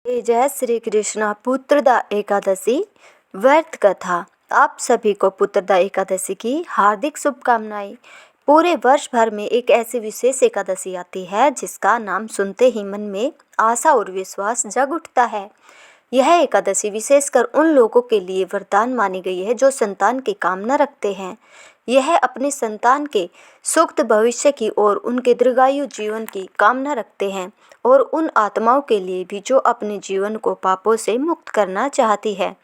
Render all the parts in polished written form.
जय श्री कृष्ण। पुत्रदा एकादशी व्रत कथा। आप सभी को पुत्रदा एकादशी की हार्दिक शुभकामनाएं। पूरे वर्ष भर में एक ऐसी विशेष एकादशी आती है जिसका नाम सुनते ही मन में आशा और विश्वास जग उठता है। यह एकादशी विशेषकर उन लोगों के लिए वरदान मानी गई है जो संतान की कामना रखते हैं। यह अपने संतान के सुख भविष्य की और उनके दीर्घायु जीवन की कामना रखते हैं और उन आत्माओं के लिए भी जो अपने जीवन को पापों से मुक्त करना चाहती है।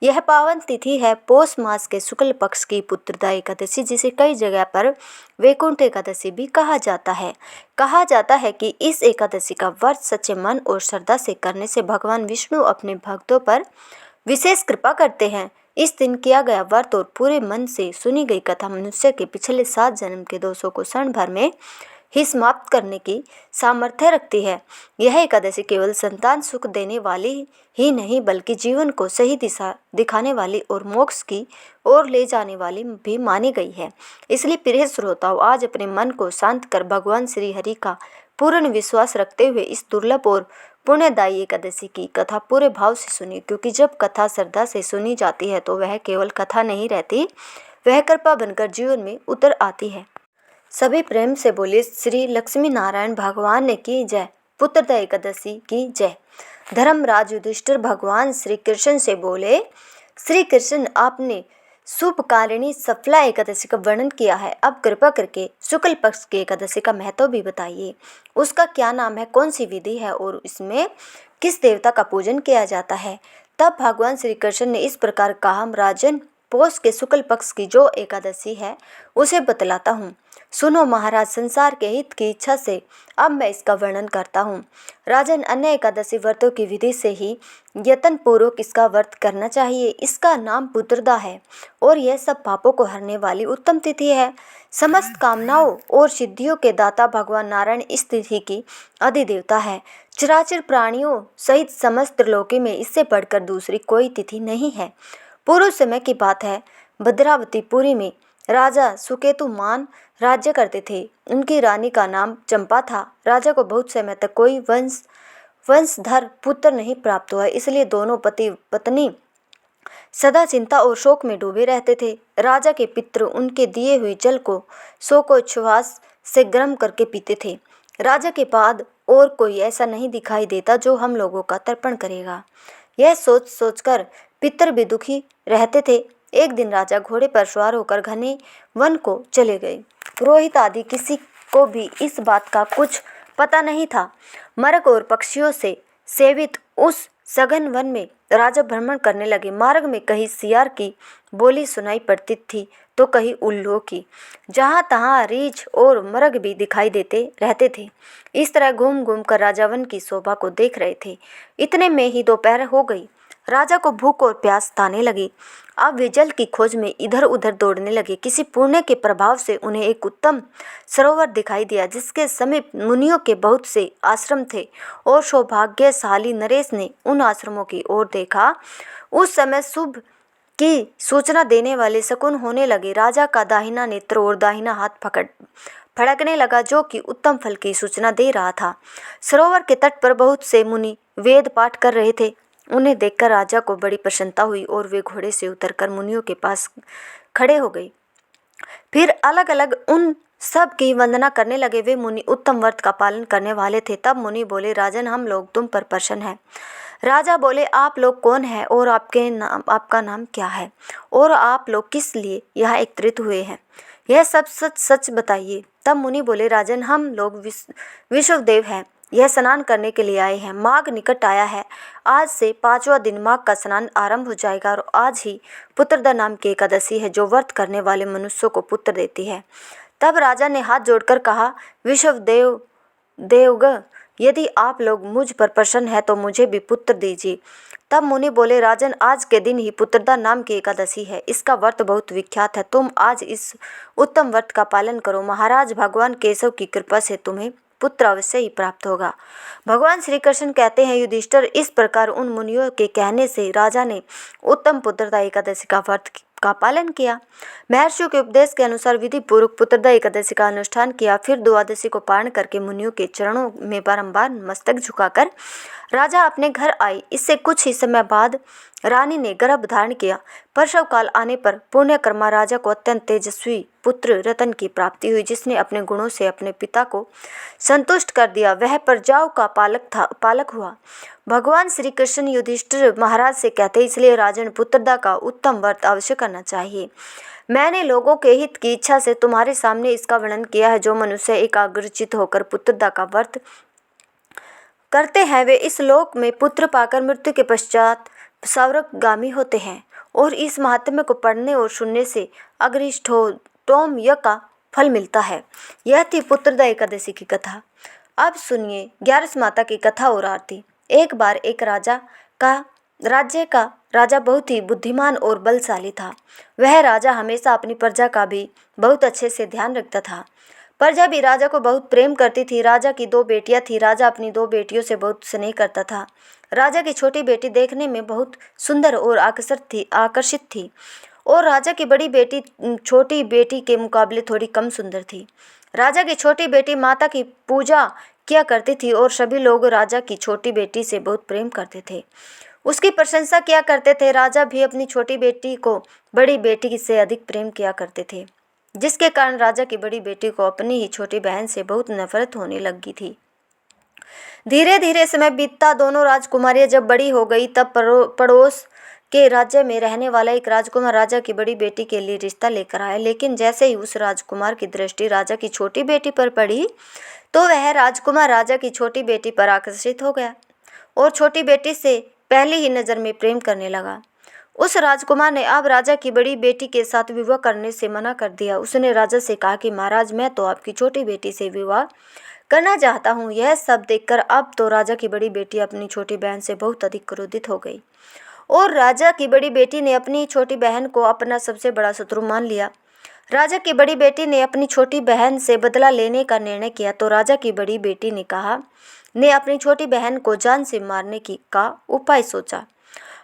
यह पावन तिथि है पौष मास के शुक्ल पक्ष की पुत्रदा एकादशी, जिसे कई जगह पर वैकुंठ एकादशी भी कहा जाता है। कहा जाता है कि इस एकादशी का व्रत सच्चे मन और श्रद्धा से करने से भगवान विष्णु अपने भक्तों पर विशेष कृपा करते हैं। इस दिन किया गया व्रत और पूरे मन से सुनी गई कथा मनुष्य के पिछले 7 जन्म के दोषों को क्षण भर में ही समाप्त करने की सामर्थ्य रखती है। यह एकादशी केवल संतान सुख देने वाली ही नहीं बल्कि जीवन को सही दिशा दिखाने वाली और मोक्ष की ओर ले जाने वाली भी मानी गई है। इसलिए प्रिय श्रोताओं, आज अपने मन को शांत कर भगवान श्री हरि का पूर्ण विश्वास रखते हुए इस दुर्लभ और पुण्यदायी एकादशी की कथा पूरे भाव से सुनिए, क्योंकि जब कथा श्रद्धा से सुनी जाती है तो वह केवल कथा नहीं रहती, वह कृपा बनकर जीवन में उतर आती है। सभी प्रेम से बोले श्री लक्ष्मी नारायण भगवान की जय। पुत्रदा एकादशी की जय। धर्मराज युधिष्ठिर भगवान श्री कृष्ण से बोले, श्री कृष्ण, आपने शुभकारिणी सफला एकादशी का वर्णन किया है, अब कृपा करके शुक्ल पक्ष की एकादशी का महत्व भी बताइए। उसका क्या नाम है, कौन सी विधि है और इसमें किस देवता का पूजन किया जाता है। तब भगवान श्री कृष्ण ने इस प्रकार कहा, राजन, पौष के शुक्ल पक्ष की जो एकादशी है उसे बतलाता हूँ। सुनो महाराज, संसार के हित की इच्छा से अब मैं इसका वर्णन करता हूँ। राजन, अन्य एकादशी व्रतों की विधि से ही यत्न पूर्वक इसका व्रत करना चाहिए। इसका नाम पुत्रदा है और यह सब पापों को हरने वाली उत्तम तिथि है। समस्त कामनाओं और सिद्धियों के दाता भगवान नारायण इस तिथि की अधिदेवता है। चराचर प्राणियों सहित समस्त त्रिलोकी में इससे बढ़कर दूसरी कोई तिथि नहीं है। पूर्व समय की बात है, भद्रावतीपुरी में राजा सुकेतुमान राज्य करते थे। उनकी रानी का नाम चंपा था। राजा को बहुत समय तक कोई वंशधर पुत्र नहीं प्राप्त हुआ, इसलिए दोनों पति पत्नी सदा चिंता और शोक में डूबे रहते थे। राजा के पितृ उनके दिए हुए जल को शोकोच्छ्वास से गर्म करके पीते थे। राजा के बाद और कोई ऐसा नहीं दिखाई देता जो हम लोगों का तर्पण करेगा। यह सोच सोचकर पितर भी दुखी रहते थे। एक दिन राजा घोड़े पर सवार होकर घने वन को चले गए। पुरोहित आदि किसी को भी इस बात का कुछ पता नहीं था। मरग और पक्षियों से सेवित उस सघन वन में राजा भ्रमण करने लगे। मार्ग में कहीं सियार की बोली सुनाई पड़ती थी तो कहीं उल्लुओं की। जहाँ तहाँ रीछ और मरग भी दिखाई देते रहते थे। इस तरह घूम घूम कर राजा वन की शोभा को देख रहे थे। इतने में ही दोपहर हो गई। राजा को भूख और प्यास ताने लगी। अब वे जल की खोज में इधर उधर दौड़ने लगे। किसी पुण्य के प्रभाव से उन्हें एक उत्तम सरोवर दिखाई दिया जिसके समीप मुनियों के बहुत से आश्रम थे और सौभाग्यशाली नरेश ने उन आश्रमों की ओर देखा। उस समय शुभ की सूचना देने वाले शकुन होने लगे। राजा का दाहिना नेत्र और दाहिना हाथ फड़कने लगा जो कि उत्तम फल की सूचना दे रहा था। सरोवर के तट पर बहुत से मुनि वेद पाठ कर रहे थे। उन्हें देखकर राजा को बड़ी प्रसन्नता हुई और वे घोड़े से उतरकर मुनियों के पास खड़े हो गए। फिर अलग अलग उन सब की वंदना करने लगे। वे मुनि उत्तम व्रत का पालन करने वाले थे। तब मुनि बोले, राजन, हम लोग तुम पर प्रसन्न हैं। राजा बोले, आप लोग कौन हैं और आपका नाम क्या है और आप लोग किस लिए यहाँ एकत्रित हुए हैं, यह सब सच सच बताइए। तब मुनि बोले, राजन, हम लोग विश्वदेव हैं, यह स्नान करने के लिए आए हैं। माघ निकट आया है। आज से 5वां दिन माघ का स्नान आरंभ हो जाएगा और आज ही पुत्रदा नाम की एकादशी है जो व्रत करने वाले मनुष्यों को पुत्र देती है। तब राजा ने हाथ जोड़कर कहा, विश्वदेव देवग, यदि आप लोग मुझ पर प्रसन्न है तो मुझे भी पुत्र दीजिए। तब मुनि बोले, राजन, आज के दिन ही पुत्रदा नाम की एकादशी है। इसका व्रत बहुत विख्यात है। तुम आज इस उत्तम व्रत का पालन करो। महाराज, भगवान केशव की कृपा से तुम्हें पुत्र अवश्य ही प्राप्त होगा। भगवान श्री कृष्ण कहते हैं, युधिष्ठिर, इस प्रकार उन मुनियों के कहने से राजा ने उत्तम पुत्रदा एकादशी का व्रत का पालन किया। महर्षियों के उपदेश के अनुसार विधि पूर्वक पुत्रदा एकादशी का अनुष्ठान किया। फिर द्वादशी को पारण करके मुनियों के चरणों में बारंबार मस्तक झुकाकर राजा अपने घर आई। इससे कुछ ही समय बाद रानी ने गर्भ धारण किया। प्रसव काल आने पर पुण्यकर्मा राजा को अत्यंत तेजस्वी पुत्र रतन की प्राप्ति हुई, जिसने अपने गुणों से अपने पिता को संतुष्ट कर दिया। वह प्रजाओं का पालक हुआ। भगवान श्री कृष्ण युधिष्ठिर महाराज से कहते, इसलिए राजन पुत्रदा का उत्तम व्रत अवश्य करना चाहिए। मैंने लोगों के हित की इच्छा से तुम्हारे सामने इसका वर्णन किया है। जो मनुष्य एकाग्रचित होकर पुत्रदा का व्रत करते हैं वे इस लोक में पुत्र पाकर मृत्यु के पश्चात स्वर्गगामी होते हैं। और इस महात्म्य को पढ़ने और सुनने से अग्रिष्ठोत्तम यज्ञ का फल मिलता है। यह थी पुत्रदा एकादशी की कथा। अब सुनिए ग्यारस माता की कथा और आरती। एक बार एक राज्य का राजा बहुत ही बुद्धिमान और बलशाली था। वह राजा हमेशा अपनी प्रजा का भी बहुत अच्छे से ध्यान रखता था। प्रजा भी राजा को बहुत प्रेम करती थी। राजा की 2 बेटियां थी। राजा अपनी 2 बेटियों से बहुत स्नेह करता था। राजा की छोटी बेटी देखने में बहुत सुंदर और आकर्षित थी और राजा की बड़ी बेटी छोटी बेटी के मुकाबले थोड़ी कम सुंदर थी। राजा की छोटी बेटी माता की पूजा किया करती थी और सभी लोग राजा की छोटी बेटी से बहुत प्रेम करते थे, उसकी प्रशंसा किया करते थे। राजा भी अपनी छोटी बेटी को बड़ी बेटी से अधिक प्रेम किया करते थे, जिसके कारण राजा की बड़ी बेटी को अपनी ही छोटी बहन से बहुत नफरत होने लगी थी। धीरे धीरे समय बीतता। दोनों राजकुमारियां जब बड़ी हो गई तब पड़ोस के राज्य में रहने वाला एक राजकुमार राजा की बड़ी बेटी के लिए रिश्ता लेकर आया। लेकिन जैसे ही उस राजकुमार की दृष्टि राजा की छोटी बेटी पर पड़ी तो वह राजकुमार राजा की छोटी बेटी पर आकर्षित हो गया और छोटी बेटी से पहली ही नज़र में प्रेम करने लगा। उस राजकुमार ने अब राजा की बड़ी बेटी के साथ विवाह करने से मना कर दिया। उसने राजा से कहा कि महाराज, मैं तो आपकी छोटी बेटी से विवाह करना चाहता हूँ। यह सब देखकर अब तो राजा की बड़ी बेटी अपनी छोटी बहन से बहुत अधिक क्रोधित हो गई और राजा की बड़ी बेटी ने अपनी छोटी बहन को अपना सबसे बड़ा शत्रु मान लिया। राजा की बड़ी बेटी ने अपनी छोटी बहन से बदला लेने का निर्णय किया तो राजा की बड़ी बेटी ने अपनी छोटी बहन को जान से मारने का उपाय सोचा।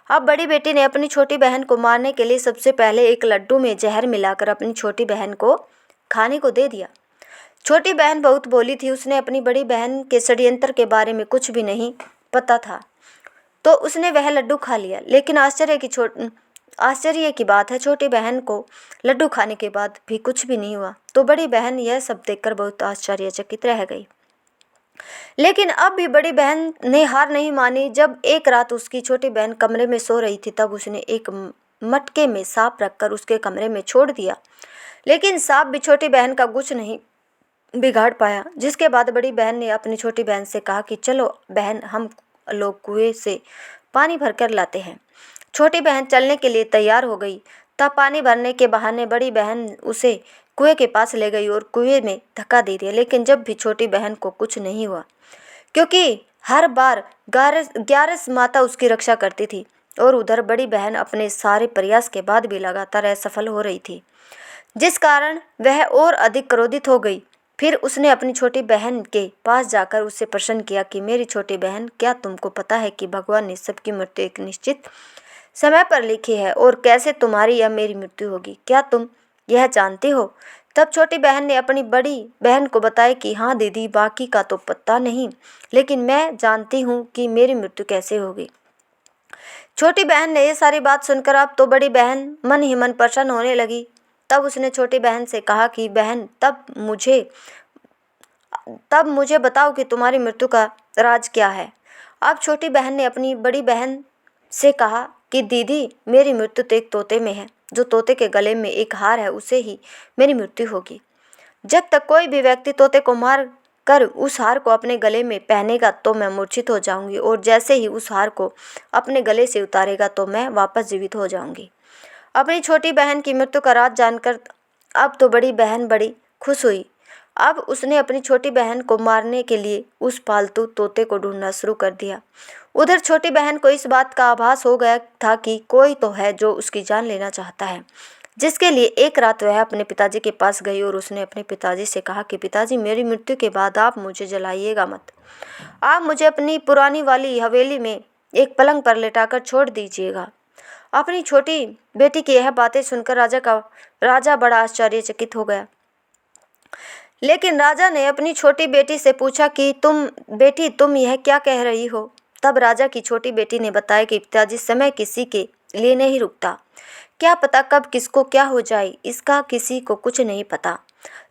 अब बड़ी बेटी ने अपनी छोटी बहन को मारने के लिए सबसे पहले एक लड्डू में जहर मिलाकर अपनी छोटी बहन को खाने को दे दिया। छोटी बहन बहुत भोली थी। उसने अपनी बड़ी बहन के षड्यंत्र के बारे में कुछ भी नहीं पता था तो उसने वह लड्डू खा लिया। लेकिन आश्चर्य की बात है, छोटी बहन को लड्डू खाने के बाद भी कुछ भी नहीं हुआ। तो बड़ी बहन यह सब देखकर बहुत आश्चर्यचकित रह गई। लेकिन अब भी बड़ी बहन ने हार नहीं मानी। जब एक रात उसकी छोटी बहन कमरे में सो रही थी तब उसने एक मटके में सांप रखकर उसके कमरे में छोड़ दिया। लेकिन सांप भी छोटी बहन का कुछ नहीं बिगाड़ पाया। जिसके बाद बड़ी बहन ने अपनी छोटी बहन से कहा कि चलो बहन, हम लोग कुएं से पानी भरकर लाते हैं। छोटी बहन चलने के लिए तैयार हो गई। तब पानी भरने के बहाने बड़ी बहन उसे कुएं के पास ले गई और कुएं में धक्का दे दिया। लेकिन जब भी छोटी बहन को कुछ नहीं हुआ, क्योंकि हर बार ग्यारस माता उसकी रक्षा करती थी और उधर बड़ी बहन अपने सारे प्रयास के बाद भी लगातार असफल हो रही थी, जिस कारण वह और अधिक क्रोधित हो गई। फिर उसने अपनी छोटी बहन के पास जाकर उससे प्रश्न किया कि मेरी छोटी बहन, क्या तुमको पता है कि भगवान ने सबकी मृत्यु एक निश्चित समय पर लिखी है और कैसे तुम्हारी या मेरी मृत्यु होगी? क्या तुम यह जानती हो? तब छोटी बहन ने अपनी बड़ी बहन को बताया कि हाँ दीदी, बाकी का तो पता नहीं, लेकिन मैं जानती हूँ कि मेरी मृत्यु कैसे होगी। छोटी बहन ने ये सारी बात सुनकर अब तो बड़ी बहन मन ही मन प्रसन्न होने लगी। तब उसने छोटी बहन से कहा कि बहन, तब मुझे बताओ कि तुम्हारी मृत्यु का राज क्या है। अब छोटी बहन ने अपनी बड़ी बहन से कहा कि दीदी, मेरी मृत्यु तो एक तोते में है। जो तोते के गले में एक हार है, उसे ही मेरी मृत्यु होगी। जब तक कोई भी व्यक्ति तोते को मार कर उस हार को अपने गले में पहनेगा तो मैं मूर्छित हो जाऊंगी और जैसे ही उस हार को अपने गले से उतारेगा तो मैं वापस जीवित हो जाऊंगी। अपनी छोटी बहन की मृत्यु का राज जानकर अब तो बड़ी बहन बड़ी खुश हुई। अब उसने अपनी छोटी बहन को मारने के लिए उस पालतू तोते को ढूंढना शुरू कर दिया। उधर छोटी बहन को इस बात का आभास हो गया था कि कोई तो है जो उसकी जान लेना चाहता है, जिसके लिए एक रात वह अपने पिताजी के पास गई और उसने अपने पिताजी से कहा कि पिताजी, मेरी मृत्यु के बाद आप मुझे जलाइएगा मत। आप मुझे अपनी पुरानी वाली हवेली में एक पलंग पर लेटाकर छोड़ दीजिएगा। अपनी छोटी बेटी की यह बातें सुनकर राजा बड़ा आश्चर्यचकित हो गया। लेकिन राजा ने अपनी छोटी बेटी से पूछा कि तुम यह क्या कह रही हो। तब राजा की छोटी बेटी ने बताया कि पिताजी, समय किसी के लिए नहीं रुकता, क्या पता कब किसको क्या हो जाए, इसका किसी को कुछ नहीं पता।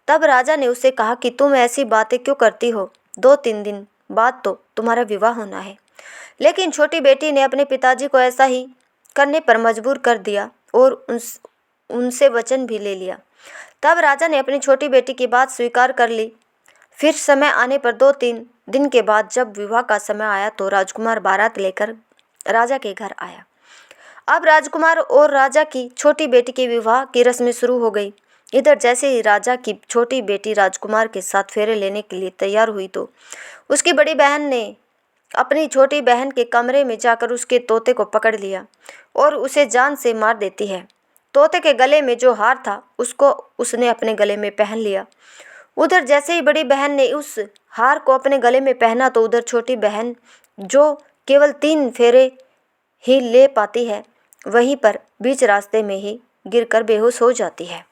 तब राजा ने उसे कहा कि तुम ऐसी बातें क्यों करती हो, 2-3 दिन बाद तो तुम्हारा विवाह होना है। लेकिन छोटी बेटी ने अपने पिताजी को ऐसा ही करने पर मजबूर कर दिया और उनसे वचन भी ले लिया। तब राजा ने अपनी छोटी बेटी की बात स्वीकार कर ली। फिर समय आने पर 2-3 दिन के बाद जब विवाह का समय आया तो राजकुमार बारात लेकर राजा के घर आया। अब राजकुमार और राजा की छोटी बेटी के विवाह की रस्में शुरू हो गई। इधर जैसे ही राजा की छोटी बेटी राजकुमार के साथ फेरे लेने के लिए तैयार हुई तो उसकी बड़ी बहन ने अपनी छोटी बहन के कमरे में जाकर उसके तोते को पकड़ लिया और उसे जान से मार देती है। तोते के गले में जो हार था उसको उसने अपने गले में पहन लिया। उधर जैसे ही बड़ी बहन ने उस हार को अपने गले में पहना तो उधर छोटी बहन, जो केवल 3 फेरे ही ले पाती है, वहीं पर बीच रास्ते में ही गिरकर बेहोश हो जाती है।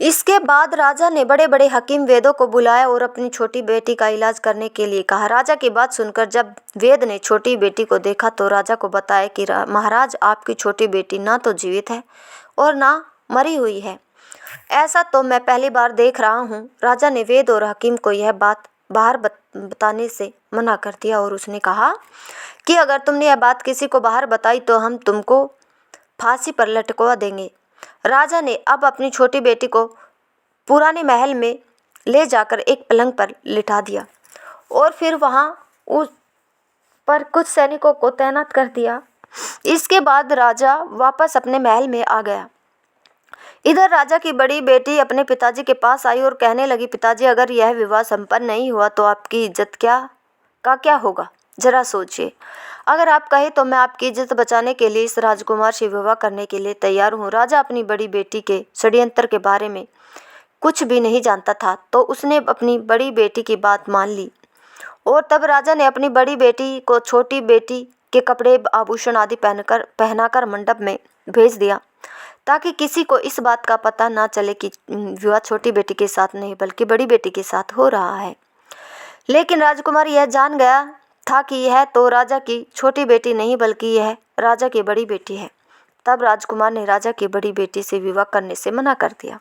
इसके बाद राजा ने बड़े बड़े हकीम वेदों को बुलाया और अपनी छोटी बेटी का इलाज करने के लिए कहा। राजा की बात सुनकर जब वेद ने छोटी बेटी को देखा तो राजा को बताया कि महाराज, आपकी छोटी बेटी ना तो जीवित है और ना मरी हुई है। ऐसा तो मैं पहली बार देख रहा हूँ। राजा ने वेद और हकीम को यह बात बाहर बताने से मना कर दिया और उसने कहा कि अगर तुमने यह बात किसी को बाहर बताई तो हम तुमको फांसी पर लटकवा देंगे। राजा ने अब अपनी छोटी बेटी को पुराने महल में ले जाकर एक पलंग पर लिटा दिया और फिर वहां उस पर कुछ सैनिकों को तैनात कर दिया। इसके बाद राजा वापस अपने महल में आ गया। इधर राजा की बड़ी बेटी अपने पिताजी के पास आई और कहने लगी, पिताजी, अगर यह विवाह संपन्न नहीं हुआ तो आपकी इज्जत क्या होगा, जरा सोचिए। अगर आप कहे तो मैं आपकी इज्जत बचाने के लिए इस राजकुमार से विवाह करने के लिए तैयार हूँ। राजा अपनी बड़ी बेटी के षड्यंत्र के बारे में कुछ भी नहीं जानता था तो उसने अपनी बड़ी बेटी की बात मान ली और तब राजा ने अपनी बड़ी बेटी को छोटी बेटी के कपड़े, आभूषण आदि पहनाकर मंडप में भेज दिया ताकि किसी को इस बात का पता ना चले कि विवाह छोटी बेटी के साथ नहीं बल्कि बड़ी बेटी के साथ हो रहा है। लेकिन राजकुमार यह जान गया था कि यह तो राजा की छोटी बेटी नहीं बल्कि यह राजा की बड़ी बेटी है। तब राजकुमार ने राजा की बड़ी बेटी से विवाह करने से मना कर दिया।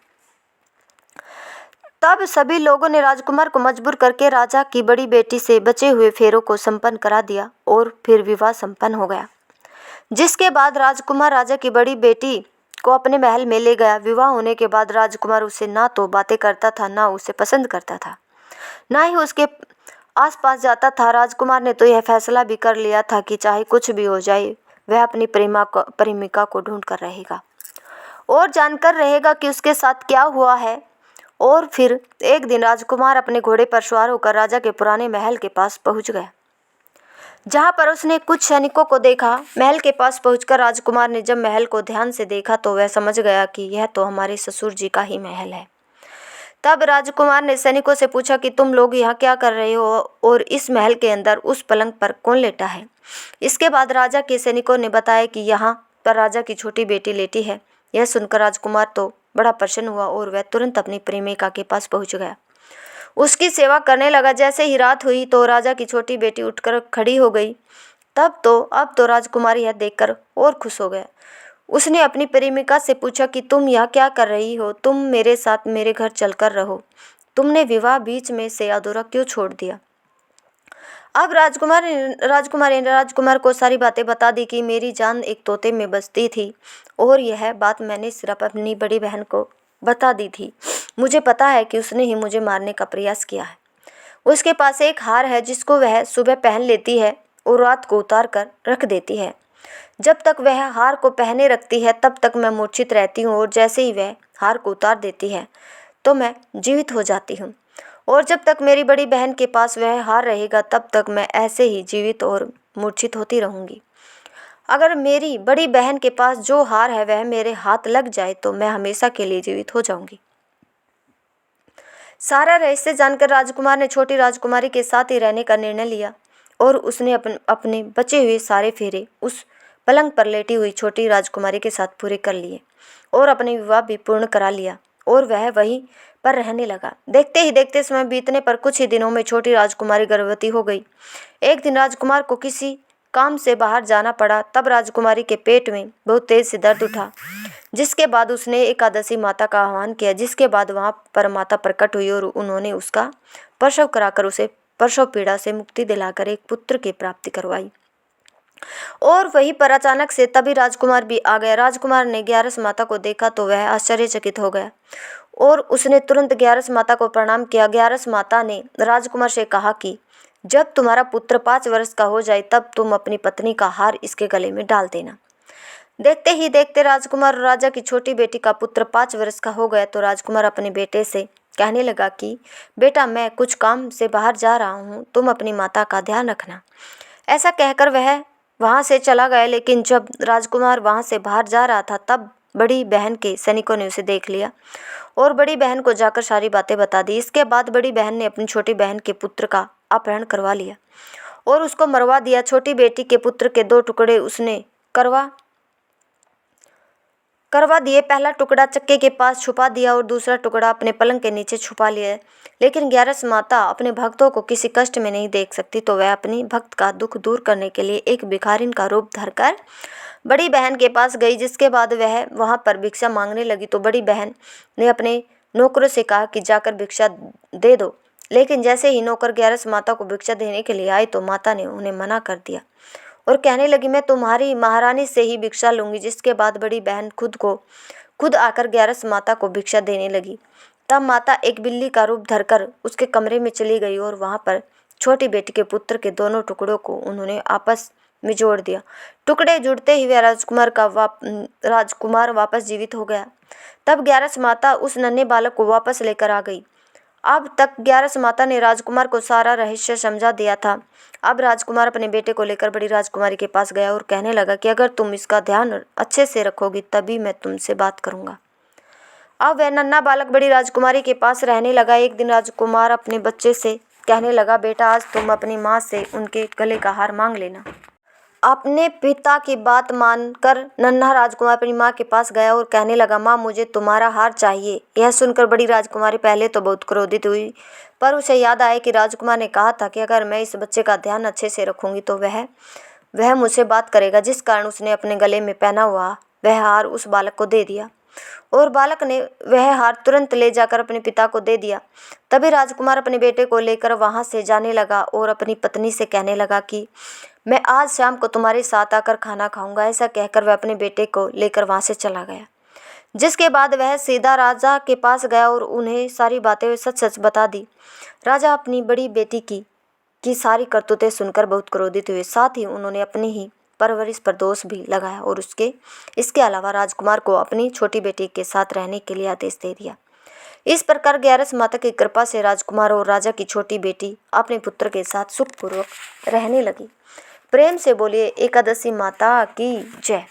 तब सभी लोगों ने राजकुमार को मजबूर करके राजा की बड़ी बेटी से बचे हुए फेरों को संपन्न करा दिया और फिर विवाह संपन्न हो गया। जिसके बाद राजकुमार राजा की बड़ी बेटी को अपने महल में ले गया। विवाह होने के बाद राजकुमार उससे ना तो बातें करता था, ना उसे पसंद करता था, ना ही उसके आसपास जाता था। राजकुमार ने तो यह फैसला भी कर लिया था कि चाहे कुछ भी हो जाए वह अपनी प्रेमिका को ढूंढ कर रहेगा और जानकर रहेगा कि उसके साथ क्या हुआ है। और फिर एक दिन राजकुमार अपने घोड़े पर सवार होकर राजा के पुराने महल के पास पहुंच गया, जहां पर उसने कुछ सैनिकों को देखा। महल के पास पहुंचकर राजकुमार ने जब महल को ध्यान से देखा तो वह समझ गया कि यह तो हमारे ससुर जी का ही महल है। तब राजकुमार ने सैनिकों से पूछा कि तुम लोग यहाँ क्या कर रहे हो और इस महल के अंदर उस पलंग पर कौन लेटा है। इसके बाद राजा के सैनिकों ने बताया कि यहाँ पर राजा की छोटी बेटी लेटी है। यह सुनकर राजकुमार तो बड़ा प्रसन्न हुआ और वह तुरंत अपनी प्रेमिका के पास पहुँच गया, उसकी सेवा करने लगा। जैसे ही रात हुई तो राजा की छोटी बेटी उठकर खड़ी हो गई। अब तो राजकुमार यह देखकर और खुश हो गया। उसने अपनी प्रेमिका से पूछा कि तुम यहाँ क्या कर रही हो, तुम मेरे साथ मेरे घर चलकर रहो, तुमने विवाह बीच में से अधूरा क्यों छोड़ दिया। अब राजकुमार को सारी बातें बता दी कि मेरी जान एक तोते में बसती थी और यह बात मैंने सिर्फ अपनी बड़ी बहन को बता दी थी। मुझे पता है कि उसने ही मुझे मारने का प्रयास किया है। उसके पास एक हार है जिसको वह सुबह पहन लेती है और रात को उतार कर रख देती है। जब तक वह हार को पहने रखती है तब तक मैं मूर्छित रहती हूँ और जैसे ही वह हार को उतार देती है तो मैं जीवित हो जाती हूँ और जब तक मेरी बड़ी बहन के पास वह हार रहेगा तब तक मैं ऐसे ही जीवित और मूर्छित होती रहूँगी। अगर मेरी बड़ी बहन के पास जो हार है वह मेरे हाथ लग जाए तो मैं हमेशा के लिए जीवित हो जाऊँगी। सारा रहस्य जानकर राजकुमार ने छोटी राजकुमारी के साथ ही रहने का निर्णय लिया और उसने अपने बचे हुए सारे फेरे उस पलंग पर लेटी हुई छोटी राजकुमारी के साथ पूरे कर लिए और अपने विवाह भी पूर्ण करा लिया और वह वहीं पर रहने लगा। देखते ही देखते समय बीतने पर कुछ ही दिनों में छोटी राजकुमारी गर्भवती हो गई। एक दिन राजकुमार को किसी काम से बाहर जाना पड़ा। तब राजकुमारी के पेट में बहुत तेज से दर्द उठा, जिसके बाद उसने एकादशी माता का आह्वान किया, जिसके बाद वहां पर माता प्रकट हुई और उन्होंने उसका प्रसव कराकर उसे प्रसव पीड़ा से मुक्ति दिलाकर एक पुत्र की प्राप्ति करवाई। और वहीं पर अचानक से तभी राजकुमार भी आ गया। राजकुमार ने ग्यारस माता को देखा तो वह आश्चर्यचकित हो गया और उसने तुरंत ग्यारस माता को प्रणाम किया। ग्यारस माता ने राजकुमार से कहा कि जब तुम्हारा पुत्र 5 वर्ष का हो जाए तब तुम अपनी पत्नी का हार इसके गले में डाल देना। देखते ही देखते राजकुमार और राजा की छोटी बेटी का पुत्र 5 वर्ष का हो गया तो राजकुमार अपने बेटे से कहने लगा कि बेटा, मैं कुछ काम से बाहर जा रहा हूँ, तुम अपनी माता का ध्यान रखना। ऐसा कहकर वह वहाँ से चला गया। लेकिन जब राजकुमार वहाँ से बाहर जा रहा था तब बड़ी बहन के सैनिकों ने उसे देख लिया और बड़ी बहन को जाकर सारी बातें बता दी। इसके बाद बड़ी बहन ने अपनी छोटी बहन के पुत्र का अपहरण करवा लिया और उसको मरवा दिया। छोटी बेटी के पुत्र के 2 टुकड़े उसने करवा दिए। पहला टुकड़ा चक्के के पास छुपा दिया और दूसरा टुकड़ा अपने पलंग के नीचे छुपा लिया। लेकिन ग्यारस माता अपने भक्तों को किसी कष्ट में नहीं देख सकती तो वह अपनी भक्त का दुख दूर करने के लिए एक भिखारिन का रूप धरकर बड़ी बहन के पास गई। जिसके बाद वह वहां पर भिक्षा मांगने लगी तो बड़ी बहन ने अपने नौकरों से कहा कि जाकर भिक्षा दे दो। लेकिन जैसे ही नौकर ग्यारस माता को भिक्षा देने के लिए आए तो माता ने उन्हें मना कर दिया और कहने लगी, मैं तुम्हारी महारानी से ही भिक्षा लूंगी। जिसके बाद बड़ी बहन खुद आकर ग्यारस माता को भिक्षा देने लगी। तब माता एक बिल्ली का रूप धरकर उसके कमरे में चली गई और वहां पर छोटी बेटी के पुत्र के दोनों टुकड़ों को उन्होंने आपस में जोड़ दिया। टुकड़े जुड़ते ही वह राजकुमार वापस जीवित हो गया। तब ग्यारस माता उस नन्हे बालक को वापस लेकर आ गई। अब तक ग्यारस माता ने राजकुमार को सारा रहस्य समझा दिया था। अब राजकुमार अपने बेटे को लेकर बड़ी राजकुमारी के पास गया और कहने लगा कि अगर तुम इसका ध्यान अच्छे से रखोगी तभी मैं तुमसे बात करूंगा। अब वह नन्हा बालक बड़ी राजकुमारी के पास रहने लगा। एक दिन राजकुमार अपने बच्चे से कहने लगा, बेटा, आज तुम अपनी माँ से उनके गले का हार मांग लेना। अपने पिता की बात मानकर नन्हा राजकुमार अपनी माँ के पास गया और कहने लगा, माँ, मुझे तुम्हारा हार चाहिए। यह सुनकर बड़ी राजकुमारी पहले तो बहुत क्रोधित हुई, पर उसे याद आया कि राजकुमार ने कहा था कि अगर मैं इस बच्चे का ध्यान अच्छे से रखूंगी तो वह मुझसे बात करेगा। जिस कारण उसने अपने गले में पहना हुआ वह हार उस बालक को दे दिया और बालक ने वह हार तुरंत ले जाकर अपने पिता को दे दिया। तभी राजकुमार अपने बेटे को लेकर वहां से जाने लगा और अपनी पत्नी से कहने लगा कि मैं आज शाम को तुम्हारे साथ आकर खाना खाऊंगा। ऐसा कहकर वह अपने बेटे को लेकर वहां से चला गया। जिसके बाद वह सीधा राजा के पास गया और उन्हें सारी बातें सच सच बता दी। राजा अपनी बड़ी बेटी की सारी करतूतें सुनकर बहुत क्रोधित हुए। साथ ही उन्होंने अपनी ही परवरिश पर दोष भी लगाया और इसके अलावा राजकुमार को अपनी छोटी बेटी के साथ रहने के लिए आदेश दे दिया। इस प्रकार ग्यारस माता की कृपा से राजकुमार और राजा की छोटी बेटी अपने पुत्र के साथ सुखपूर्वक रहने लगी। प्रेम से बोलिए एकादशी माता की जय।